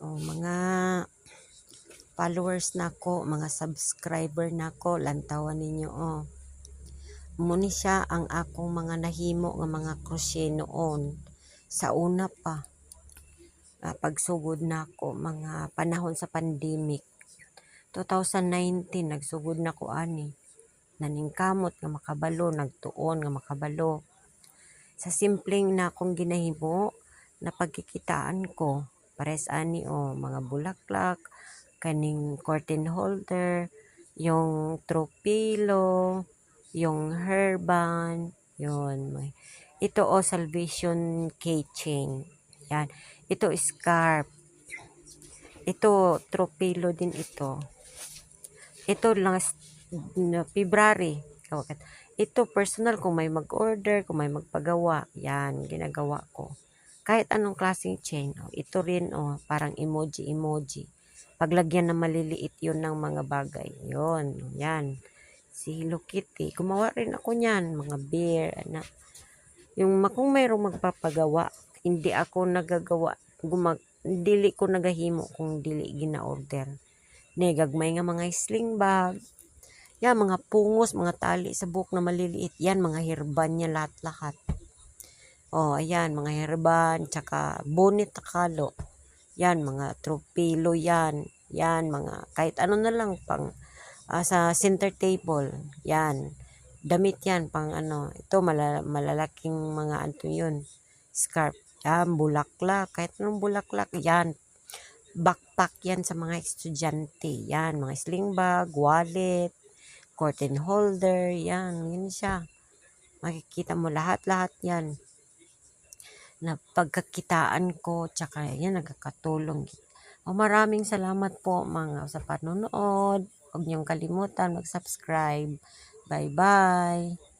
O, mga followers nako, mga subscriber nako, lantawan ninyo oh. Muni siya ang akong mga nahimo nga mga crochet noon. Sa una pa, pagsugod nako mga panahon sa pandemic. 2019 nagsugod nako ani. Naningkamot nga makabalo, nagtuon nga makabalo. Sa simpleng na akong ginahimo na pagkikitaan ko, pares ani o mga bulaklak, kaning curtain holder, yung tropilo, yung hairband, yun. Ito o salvation keychain. Yan. Ito scarf. Ito tropilo din ito. Ito last February. Ito personal kung may mag-order, kung may magpagawa. Yan, ginagawa ko. Kahit anong klaseng chain. Ito rin, parang emoji. Paglagyan na maliliit yun ng mga bagay. Yun, yan. Si Hello Kitty. Gumawa rin ako niyan. Mga bear, anak. Yung kung mayroong magpapagawa, hindi ako nagagawa. Dili ko nagahimo kung dili gina-order. Gagmay nga mga sling bag. Yan, mga pungos, mga tali sa buhok na maliliit. Yan, mga herban niya lahat-lahat. Ayan, mga herban, tsaka bonnet takalo. Yan, mga tropilo yan. Yan, mga, kahit ano na lang, pang, sa center table. Yan, damit yan, pang ano. Ito, malalaking mga anto yun. Scarf. Yan, bulaklak. Kahit anong bulaklak. Yan, backpack yan sa mga estudyante. Yan, mga sling bag, wallet, curtain holder, yan, yun siya. Makikita mo lahat-lahat yan. Na pagkakitaan ko, tsaka yan, nagkakatulong. Maraming salamat po mga sa panonood. Huwag niyong kalimutan mag-subscribe. Bye-bye.